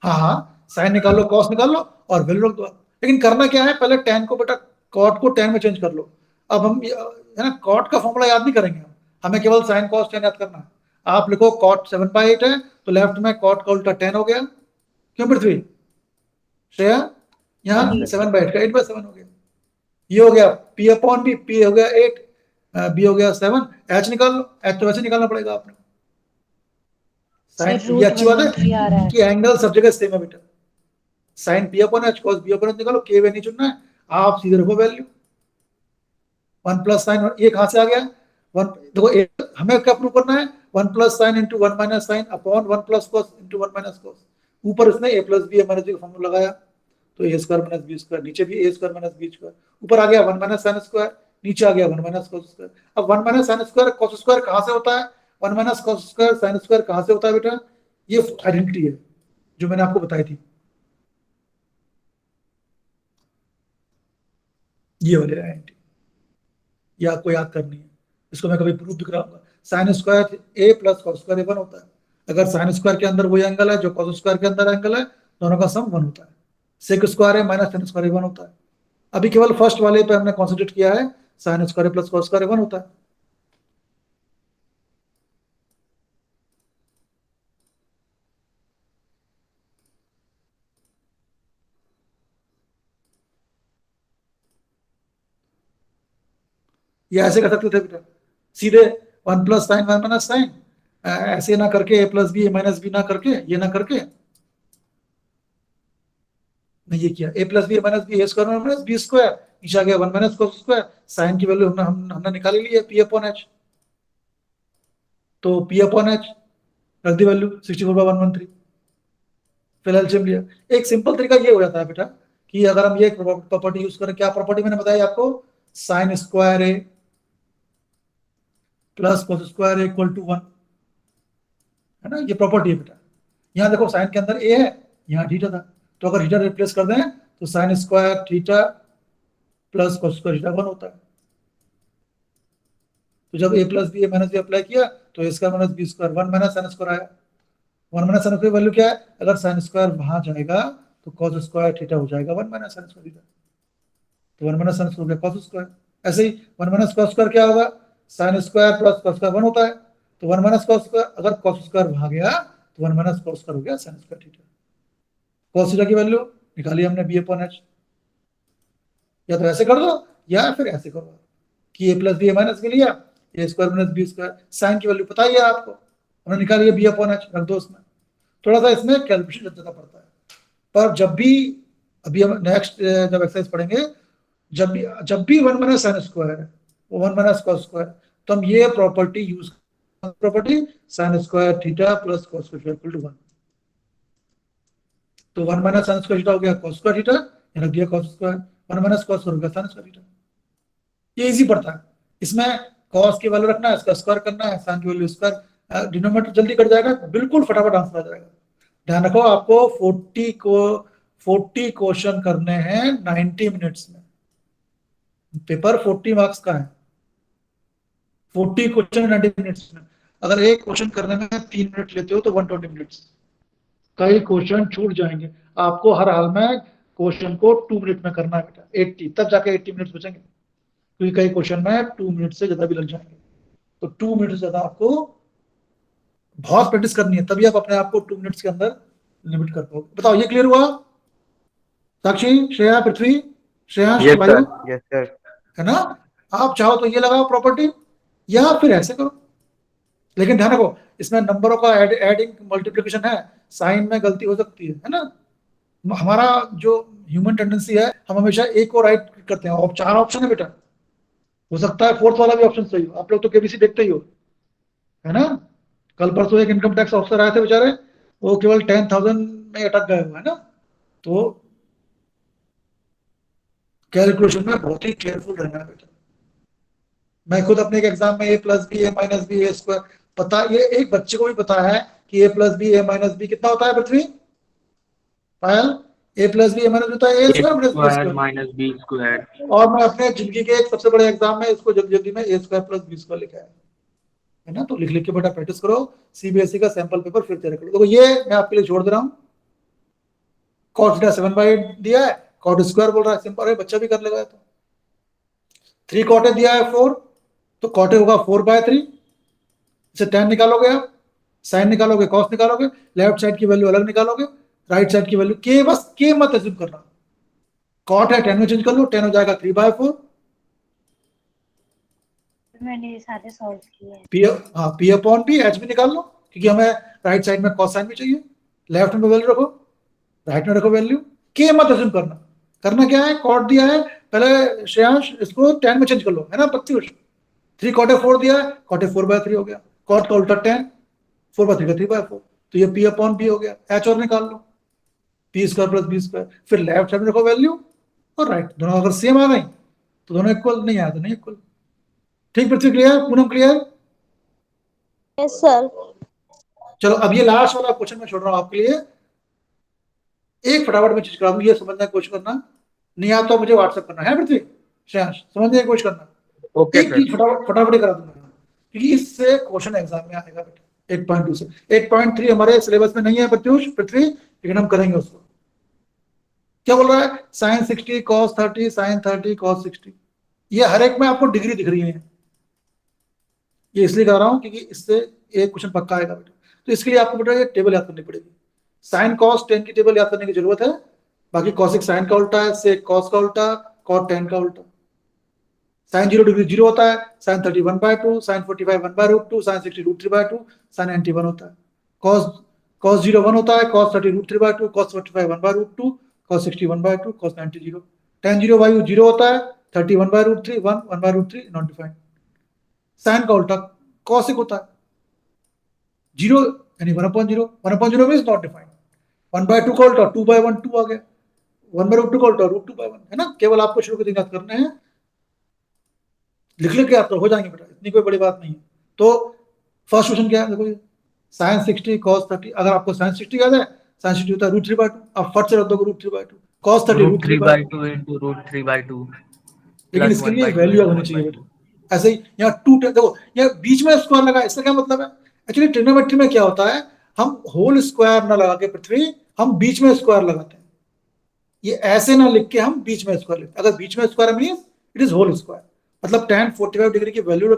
S1: हाँ हाँ, साइन निकाल लो, कॉस निकाल लो और वैल्यू रख दो। लेकिन करना क्या है, पहले tan को बेटा कॉट को tan में चेंज कर लो। अब हम है ना, कॉट का फॉर्मूला याद नहीं करेंगे हम, हमें केवल साइन कॉस tan याद करना है। आप लिखो कॉट 7/8 है, तो लेफ्ट में कॉट का उल्टा tan हो गया। क्यों पृथ्वी? श्रेया, यहाँ 7/8 का 8/7 हो गया। ये हो गया P अपॉन B, P हो गया 8, B हो गया 7, H निकाल लो। H तो वैसे निकालना पड़ेगा आपने। साइन, ये अच्छी बात है कि एंगल सब जगह सेम है बेटा। Sine P upon H, cos B upon H निकालो, K वे नहीं चुनना है, आप सीधे रखो वैल्यू 1 प्लस साइन। ये कहां से आ गया? 1, देखो हमें क्या प्रूव करना है, 1 plus sine into 1 minus sine upon 1 plus cos into 1 minus cos. ऊपर इसने a plus B minus B का फॉर्मूला लगाया, तो a square minus B square, नीचे भी a square minus B square. ऊपर आ गया 1 माइनस साइन स्क्वायर, नीचे आ गया 1 माइनस कॉस स्क्वायर। अब 1 minus sine square cos square कहां से होता है? 1 minus cos square sine square कहां से होता है बेटा? ये आइडेंटिटी है जो मैंने आपको बताई थी, ये वाली आइडेंटिटी, ये आपको याद करनी है। इसको मैं कभी प्रूफ भी कराऊंगा। Sign square A plus cos square 1 होता है। अगर साइन स्क्वायर के अंदर वही एंगल है जो कॉस स्क्वायर के अंदर एंगल है, दोनों का सम 1 होता है। सेक स्क्वायर है माइनस टेन स्क्वायर 1 होता है। अभी केवल फर्स्ट वाले पे हमने कॉन्सेंट्रेट किया है, sine square plus cos square 1 होता है। ये ऐसे कर सकते थे बेटा, सीधे 1 प्लस साइन 1 माइनस साइन, ऐसे ना करके a plus B minus B ना करके, ये ना करके नहीं, ये किया a plus B minus B A square minus B square, नीचे आ गया 1 माइनस कॉस स्क्वायर। साइन की वैल्यू हमने निकाली ली है P अपॉन H, तो P अपॉन H रख दी वैल्यू 64/113, फिर एलसीएम लिया। एक सिंपल तरीका ये हो जाता है बेटा कि अगर हम ये प्रॉपर्टी यूज करें, क्या प्रॉपर्टी मैंने बताई आपको? Sine square A plus cos square equal to 1, है ना, ये प्रॉपर्टी है बेटा। यहाँ देखो साइन के अंदर ए है, यहाँ थीटा था, तो अगर थीटा रिप्लेस कर दें तो sine square theta plus cos square theta 1 होता है। तो जब a plus B minus B apply किया तो a square minus B square 1 minus sine square आया। 1 माइनस साइन स्क्वायर वैल्यू क्या है? अगर साइन स्क्वायर वहां जाएगा तो कॉस स्क्वायर थीटा हो जाएगा 1 माइनस साइन स्क्वायर थीटा, तो 1 माइनस साइन स्क्वायर हो गया कॉस स्क्वायर। ऐसे ही 1 माइनस कॉस स्क्वायर क्या होगा? Sine square plus cos square 1 होता है, तो 1 माइनस कॉस स्क्वायर, अगर कॉस स्क्वायर वहां गया तो 1 माइनस कॉस स्क्वायर हो गया sign square theta. Cos theta की वैल्यू निकाली हमने B अपॉन H। या तो ऐसे कर दो या फिर ऐसे करो कि a प्लस बी माइनस के लिया, a square minus B square, sine की वैल्यू पता ही है आपको, हमने निकाली है B अपॉन H, रख दो उसमें। थोड़ा सा इसमें कैलकुलेशन ज्यादा पड़ता है, पर जब भी, अभी हम नेक्स्ट जब एक्सरसाइज पढ़ेंगे, जब भी 1 माइनस साइन स्क्वायर है, 1 माइनस कॉस स्क्वायर, तो हम ये property use, property sine square theta plus cos square equal to 1। तो 1 माइनस साइन स्क्वायर थीटा हो गया कॉस स्क्वायर थीटा, रख दिया cos square, 1 minus cos square हो गया साइन स्क्वायर थीटा। ये इजी पड़ता है, इसमें कॉस की वैल्यू रखना है, इसका स्क्वायर करना है, साइन की वैल्यू स्क्वायर, डिनोमिनेटर जल्दी कट जाएगा, बिल्कुल फटाफट आंसर आ जाएगा। ध्यान रखो आपको 40 क्वेश्चन करने हैं 90 मिनट्स में। पेपर 40 मार्क्स का है, 40 क्वेश्चन 90 मिनट्स में। अगर एक क्वेश्चन करने में 3 मिनट लेते हो तो 120 मिनट्स, कई क्वेश्चन छूट जाएंगे। आपको हर हाल में क्वेश्चन को 2 मिनट में करना है बेटा, 80, तब जाके 80 मिनट्स बचेंगे। क्योंकि कई क्वेश्चन में 2 मिनट से ज्यादा भी लग जाएंगे, तो 2 मिनट से ज्यादा आपको बहुत प्रैक्टिस करनी है, तभी आप अपने आप को 2 मिनट्स के अंदर लिमिट कर पाओगे। बताओ ये क्लियर हुआ? साक्षी, श्रेया, पृथ्वी, श्रेयांश,
S2: यस
S1: वायु,
S2: सर, यस सर।
S1: है ना? आप चाहो तो ये लगाओ प्रॉपर्टी, या फिर ऐसे करो, लेकिन ध्यान रखो इसमें नंबरों का एडिंग मल्टीप्लिकेशन है, साइन में गलती हो सकती है ना? हमारा जो ह्यूमन टेंडेंसी है, हम हमेशा एक को राइट करते हैं, और 4 ऑप्शन है बेटा, हो सकता है 4th वाला भी ऑप्शन सही हो। आप लोग तो केबीसी देखते ही हो, है ना? कल परसों एक इनकम टैक्स ऑफिसर आए थे बेचारे, वो केवल 10,000 में अटक गए हुए, है ना? तो कैलकुलेशन में बहुत ही केयरफुल रहना है बेटा। मैं खुद अपने एक एग्जाम में a+b a-b a², पता ये एक बच्चे को भी पता है कि a+b a-b कितना होता है पृथ्वी, पायल? a+b a- होता है a²
S2: square
S1: -b²।
S2: Minus B square.
S1: और मैं अपने जिंदगी के एक सबसे बड़े एग्जाम में इसको जल्दी जल्दी में a² + b² लिखा है ना? तो लिख लिख के बेटा प्रैक्टिस करो, सीबीएसई का सैंपल पेपर फिर तैयार करो। देखो ये मैं आपके लिए छोड़ दे रहा हूँ, cos θ 7/8 दिया है, cot स्क्वायर बोल रहा है, सिंपल है, बच्चा भी कर लेगा। तो 3 cot दिया है 4, तो cot होगा 4/3, इसे tan निकालोगे आप, साइन निकालोगे, cos निकालोगे, लेफ्ट साइड की वैल्यू अलग निकालोगे, राइट साइड की वैल्यू के, बस के मत एज्यूम करना। cot है 10 में चेंज कर लो, 10 हो जाएगा 3/4।
S5: मैंने ये सारे सॉल्व किए हैं।
S1: p/p h भी निकाल लो, क्योंकि हमें राइट साइड में cos साइन भी चाहिए। लेफ्ट में वैल्यू रखो, राइट में रखो वैल्यू, के मत एज्यूम करना। करना क्या है, cot दिया है, पहले श्रेयांश इसको 10 में चेंज कर लो, है ना? 25। 3 cot 4 दिया है, cot 4/3 हो गया, cot का उल्टा 10, 4/3 का 3/4, तो ये p/p हो गया। h और निकाल लो, p² + b², फिर लेफ्ट साइड में रखो वैल्यू, और राइट, दोनों अगर सेम आ गई तो दोनों इक्वल, नहीं आया तो नहीं इक्वल। ठीक Prithvi, clear? Poonam clear?
S4: Yes sir.
S1: चलो अब ये लास्ट वाला क्वेश्चन मैं छोड़ रहा हूं आपके लिए, एक फटाफट में चीज करा दूं, ये समझने की कोशिश करना, नहीं आता तो मुझे व्हाट्सएप करना है पृथ्वी, श्रेयांश, समझने की कोशिश करना।
S2: ओके
S1: एक
S2: सर।
S1: चीज फटाफट फटाफट ही करा दूंगा, क्योंकि इससे क्वेश्चन एग्जाम में आएगा बेटा। 8.2 से 8.3 हमारे सिलेबस में नहीं है पृथ्वी, लेकिन हम करेंगे उसको। क्या बोल रहा है, sin 60 cos 30 sin 30 cos 60, ये हर एक में आपको डिग्री दिख रही है, ये इसलिए कर रहा हूं क्योंकि इससे एक क्वेश्चन पक्का आएगा बेटा। तो इसके लिए आपको बेटा ये टेबल याद करनी पड़ेगी, साइन कॉस टेन की टेबल याद करने की जरूरत है, बाकी कॉसिक साइन का उल्टा है, सेक कॉस का उल्टा, कॉट टेन का उल्टा। साइन 0 डिग्री 0 होता है, साइन 30 1/2, साइन 45 1/√2, साइन 60 √3/2, साइन 90 1 होता है। cos 0 1 होता है, cos 30 √3/2, cos 45 1/√2, cos 60 1/2, cos 90 0। tan 0 वायु 0 होता है, 30 1/√3, 1 1/√3 नॉट डिफाइंड। साइन का उल्टा कॉसिक होता है, 0 यानी 1/0, 1/0 मींस नॉट डिफाइंड। 1/2 का उल्टा 2/1 2 आ गया, 1/√2 का उल्टा √2/1, है ना? केवल आपको शुरू के दिन याद करने हैं, लिख लिख के याद हो जाएंगे बेटा, इतनी कोई बड़ी बात नहीं है। तो फर्स्ट क्वेश्चन क्या है, देखो ये साइन 60 cos 30, अगर आपको साइन 60 याद है, साइन 60 होता है √3/2, आप फट से रख दोगे √3/2, cos 30 √3/2,
S2: √3/2 into √3/2
S1: लेकिन
S2: plus
S1: इसके लिए
S2: 1/2
S1: वैल्यू याद
S2: into
S1: होनी चाहिए
S2: 1/2।
S1: बेटा। ऐसे ही यहाँ 2 देखो, यहाँ बीच में स्क्वायर लगा, इसका क्या मतलब है? एक्चुअली ट्रिग्नोमेट्री में क्या होता है, हम होल स्क्वायर ना लगा के पृथ्वी, हम बीच में स्क्वायर लगाते हैं। ये ऐसे ना लिख के हम बीच में स्क्वायर लिखते हैं, अगर बीच में square means it is whole square, मतलब tan 45 डिग्री की वैल्यू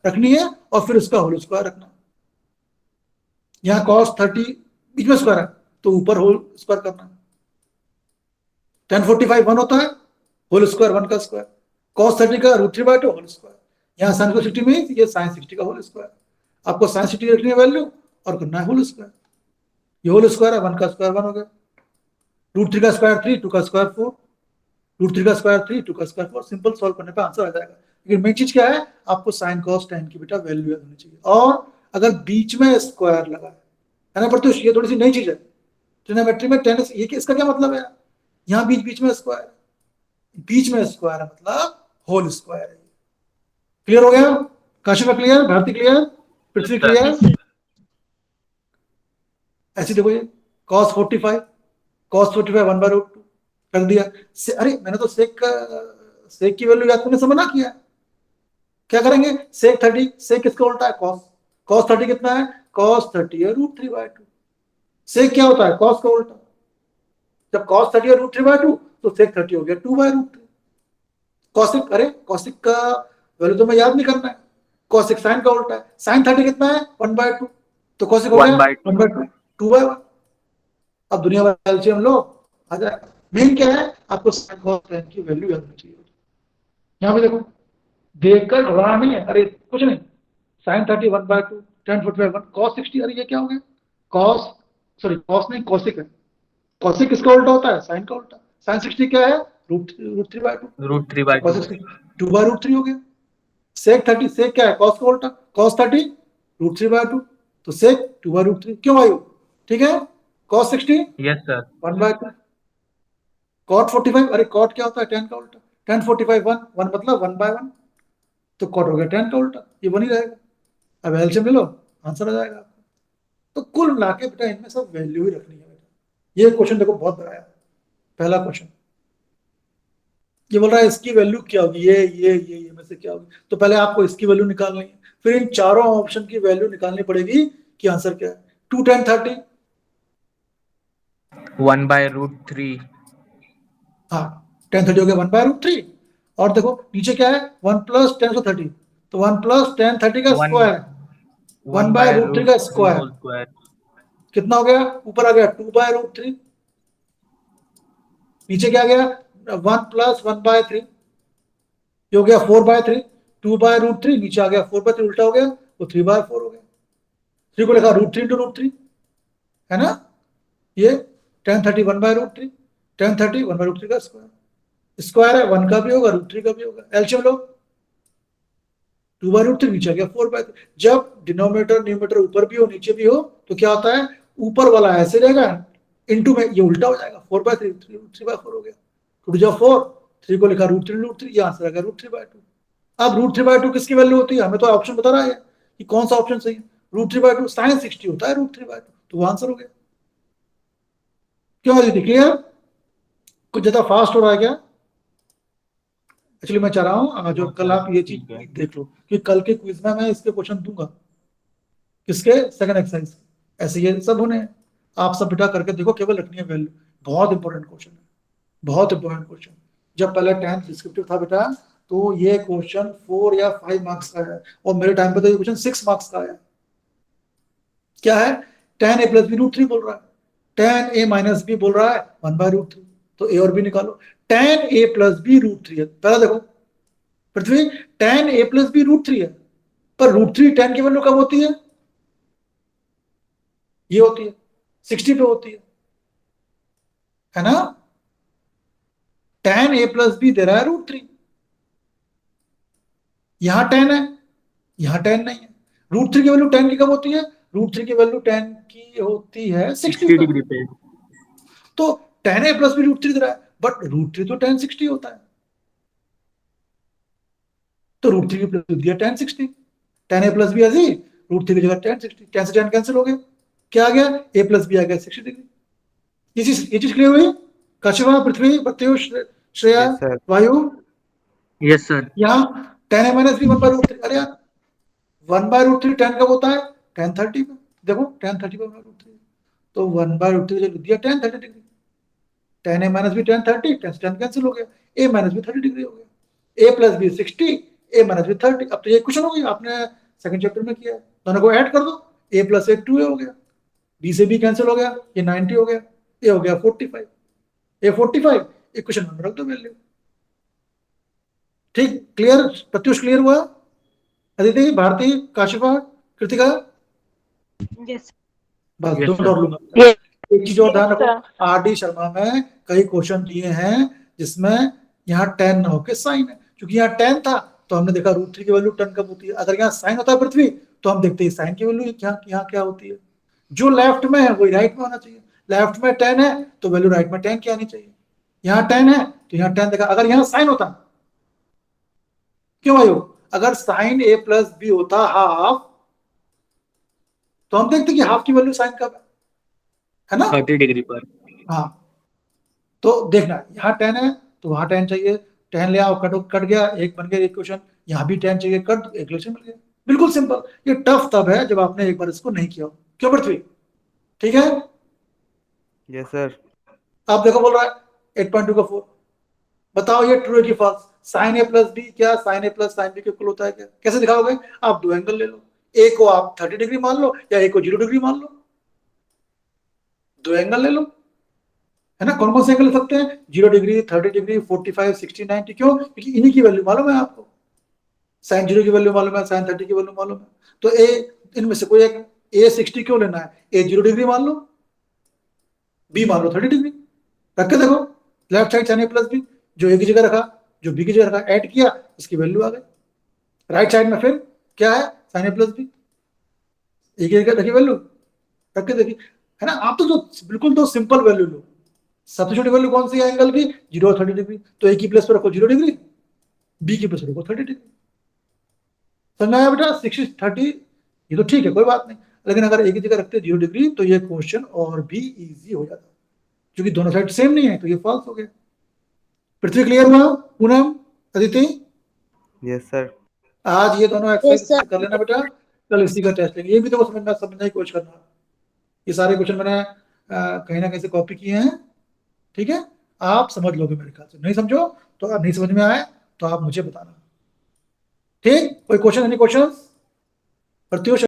S1: रखनी है और फिर उसका होल स्क्वायर रखना। यहाँ cos 30 बीच में स्क्वायर है, तो ऊपर होल स्क्वायर करना। tan 45 1 होता है, होल स्क्वायर 1 का स्क्वायर, cos 30 का √3/2 होल स्क्वायर। यहाँ sin 60 मीन्स ये sin 60 का होल स्क्वायर। आपको sin 60 रखनी है वैल्यू और करना है होल स्क्वायर। ये होल स्क्वायर है, 1 का स्क्वायर 1 हो गया, √3 का स्क्वायर 3, 2 का स्क्वायर 4, √3 का स्क्वायर 3, 2 का स्क्वायर 4, सिंपल सॉल्व करने पे आंसर आ जाएगा। लेकिन मेन चीज क्या है, आपको साइन कॉस tan की बेटा वैल्यू याद होनी चाहिए। और अगर बीच में स्क्वायर लगा है ना, पर तो ये थोड़ी सी नई चीज है ट्रिग्नोमेट्री में, tan ये इसका क्या मतलब है, यहाँ बीच बीच में स्क्वायर, बीच में स्क्वायर है मतलब होल स्क्वायर है। क्लियर हो गया? काशिफा clear? Bharti clear? Prithvi clear? ऐसे देखो ये cos 45 1/2 रख दिया। अरे मैंने तो सेक की वैल्यू याद करने समय ना किया, क्या करेंगे, सेक 30, सेक किसका उल्टा है, cos 30 कितना है, cos 30 है √3/2। सेक क्या होता है, cos का उल्टा, जब cos 30 है √3/2 तो सेक 30 हो गया 2/√3। कॉसिक, अरे कॉसिक का वैल्यू तो मैं याद नहीं करना है, कॉसिक साइन का उल्टा है, साइन 30 कितना है 1/2, तो कॉसिक हो गया
S2: 1/2
S1: 1/2, 2/1। अब दुनिया भर एलसीएम लो आ जाएगा। मेन क्या है, आपको साइन कॉस टेन की वैल्यू याद होनी चाहिए। यहाँ पे देखो, देखकर घबराना नहीं है, अरे कुछ नहीं, साइन 30 1/2, tan 45 cos 60, अरे ये क्या हो गया, कॉस, सॉरी कॉस नहीं कॉसिक है, कॉसिक किसका उल्टा होता है, साइन का उल्टा, साइन 60 क्या है √3/2,
S2: √3/2
S1: कॉसिक 2/√3 हो गया। सेक 30, सेक क्या है, कॉस का उल्टा, कॉस 30 √3/2, तो सेक 2/√3, क्यों आयु, ठीक है, कॉस 60
S2: यस सर
S1: 1/2, कॉट 45, अरे कॉट क्या होता है, tan का उल्टा, tan 45 1 मतलब 1/1, तो कॉट हो गया tan का उल्टा, ये 1 ही रहेगा। अब एलसीएम ले लो, आंसर आ जाएगा आपको। तो कुल मिला के बेटा इनमें सब वैल्यू ही रखनी है बेटा। ये क्वेश्चन देखो बहुत बड़ा है, पहला क्वेश्चन ये बोल रहा है इसकी वैल्यू क्या होगी, ये में से क्या होगी, तो पहले आपको इसकी वैल्यू निकालनी है, फिर इन चारों ऑप्शन की वैल्यू निकालनी पड़ेगी कि आंसर क्या है। 2 10 30,
S2: 1/√3
S1: हाँ 10 30 हो गया 1/√3, और देखो नीचे क्या है 1 + 10 30, तो 1 + 10 30 का स्क्वायर, 1/√3 का स्क्वायर
S2: होल स्क्वायर
S1: कितना हो गया, ऊपर आ गया 2/√3, नीचे क्या आ गया 1 + 1/3, ये हो गया 4/3, 2/√3 नीचे आ गया 4/3, उल्टा हो गया तो 3/4 हो गया। 3 को लिखा √3 × √3 है ना, ये tan 30 1/√3, tan 30 1/√3 का स्क्वायर, स्क्वायर है 1 का भी होगा √3 का भी होगा, एलसीएम लो 2/√3 नीचे आ गया 4/3। जब डिनोमिनेटर न्यूमरेटर ऊपर भी हो नीचे भी हो तो क्या होता है, ऊपर वाला ऐसे रहेगा, इनटू में ये उल्टा हो जाएगा 4/3, 3/4 हो गया, टू जा 4, 3 को लिखा √3, ये आंसर आ गया √3/2। अब √3/2 किसकी वैल्यू होती है, हमें तो ऑप्शन बता रहा है कि कौन सा ऑप्शन सही है, √3/2 साइन 60 होता है √3/2, तो वो आंसर हो गया। क्यों दीदी, क्लियर, कुछ ज्यादा फास्ट हो रहा है क्या, एक्चुअली मैं चाह रहा हूँ जो कल आप ये चीज देख लो कि कल के क्विज में मैं इसके क्वेश्चन दूंगा, किसके, सेकंड एक्सरसाइज, ऐसे ये सब होने हैं। आप सब बेटा करके देखो, केवल रखनी है वैल्यू, बहुत इंपॉर्टेंट क्वेश्चन है, बहुत इंपॉर्टेंट क्वेश्चन। जब पहले 10th डिस्क्रिप्टिव था बेटा तो ये क्वेश्चन 4 या 5 मार्क्स का है, और मेरे टाइम पे तो ये क्वेश्चन 6 मार्क्स का है। क्या है, tan a + b √3 बोल रहा है, tan a - b बोल रहा है 1/√3, तो a और b निकालो। tan a + b √3 है, पहला देखो पृथ्वी, tan a + b √3 है, पर √3 tan की वैल्यू कब होती है, ये होती है 60 पे होती है ना, tan a + b दे रहा है √3, यहां tan है, यहां tan नहीं है, √3 की वैल्यू tan की कब होती है, √3 की वैल्यू tan की होती है 60 पे,
S2: डिग्री पे,
S1: तो tan a + b √3 दे रहा है, बट √3 तो tan 60 होता है, तो √3 की प्लस दिया tan 60, tan a + b ऐसी √3 की जगह tan 60, tan से tan कैंसिल हो गया, क्या आ गया a + b आ गया 60 डिग्री। ये चीज क्लियर हुई, कशिवा, पृथ्वी, प्रत्युष, श्रेया,
S3: Yes, sir.
S1: वायु,
S2: यस सर
S1: यहाँ tan a - b 1/√3, अरे यार 1/√3 tan कब होता है, tan 30 पे, देखो tan 30 पे 1/√3, तो 1/√3 जब दिया tan 30 degree, tan a - b tan 30, tan से tan कैंसिल हो गया, a - b 30 डिग्री हो गया, a + b 60, a - b 30। अब तो ये क्वेश्चन हो गया, आपने सेकंड चैप्टर में किया है, दोनों को ऐड कर दो, a + a 2a हो गया, b से b कैंसिल हो गया, ये 90 हो गया, a हो गया 45, a 45, इक्वेशन में रख दो वैल्यू। ठीक, क्लियर, प्रत्युष क्लियर हुआ, अदिति, भारती, काशिफा, कृतिका,
S5: यस
S1: बस
S2: Yes,
S1: दो
S2: sir.
S1: और लूंगा। एक चीज और ध्यान रखो, आर.डी. शर्मा में कई क्वेश्चन दिए हैं जिसमें यहाँ tan ना होके साइन है, क्योंकि यहाँ tan था तो हमने देखा √3 की वैल्यू tan कब होती है, अगर यहाँ साइन होता है पृथ्वी तो हम देखते हैं साइन की वैल्यू यहाँ क्या होती है, जो लेफ्ट में है वही राइट में होना चाहिए, लेफ्ट में tan है तो वैल्यू राइट में tan की आनी चाहिए, यहाँ tan है तो यहाँ tan देखा, अगर यहाँ साइन होता, क्यों आयो, अगर साइन a + b होता हाफ, तो हम देखते कि हाफ की वैल्यू साइन कब है ना,
S2: 30 डिग्री पर,
S1: हाँ, तो देखना यहाँ tan है तो वहां tan चाहिए, tan ले आओ, कट गया, एक बन गया इक्वेशन, यहाँ भी tan चाहिए, कट, एक इक्वेशन मिल गया, बिल्कुल सिंपल। ये टफ तब है जब आपने एक बार इसको नहीं किया हो, क्यों पृथ्वी, ठीक है।
S3: Yes, sir.
S1: आप देखो बोल रहा है 8.2 का 4, बताओ ये ट्रू है कि फॉल्स, साइन ए प्लस बी क्या साइन ए प्लस साइन बी के इक्वल होता है क्या? कैसे दिखाओगे? आप दो एंगल ले लो, ए को आप 30 डिग्री मान लो या ए को 0 डिग्री मान लो, दो एंगल ले लो, है ना? कौन कौन से एंगल ले सकते हैं? 0 डिग्री, 30 डिग्री, 45, 60, 90। क्यों? क्योंकि इन्हीं की वैल्यू मालूम है आपको, साइन 0 की वैल्यू मालूम है, साइन 30 की वैल्यू मालूम है। तो ए इनमें से कोई एक, ए 60 क्यों लेना है? ए 0 डिग्री मान लो, बी मान लो 30 डिग्री, रख के देखो, लेफ्ट साइड साइन ए प्लस बी, जो ए की जगह रखा, जो बी की जगह रखा, ऐड किया, इसकी वैल्यू आ गई। राइट साइड में फिर क्या है? साइन ए प्लस बी, ए की जगह रखी वैल्यू, रख के देखी, है ना? आप तो जो बिल्कुल दो सिंपल वैल्यू लो, सबसे छोटी वैल्यू कौन सी है एंगल की? 0 और 30 डिग्री। तो ए की प्लस पर रखो 0 डिग्री, बी की प्लस पर रखो 30 डिग्री। समझ में आया बेटा? 60 30 ये तो ठीक है, कोई बात नहीं, लेकिन अगर एक ही जगह रखते 0 डिग्री तो ये क्वेश्चन और भी इजी हो जाता, क्योंकि दोनों साइड सेम नहीं है, तो ये फॉल्स हो गया। पृथ्वी क्लियर हुआ? Poonam, Aditi,
S3: Yes, sir.
S1: आज ये दोनों
S4: Yes,
S1: एक्सरसाइज
S4: sir.
S1: कर लेना बेटा, कल इसी का टेस्ट लेंगे। ये भी तो समझने की कोशिश करना, ये सारे क्वेश्चन मैंने कहीं ना कहीं से कॉपी किए हैं, ठीक है? आप समझ लोगे मेरे ख्याल से। नहीं समझो तो नहीं समझ में आए तो आप मुझे बताना, ठीक? कोई क्वेश्चन, एनी क्वेश्चन? प्रत्युष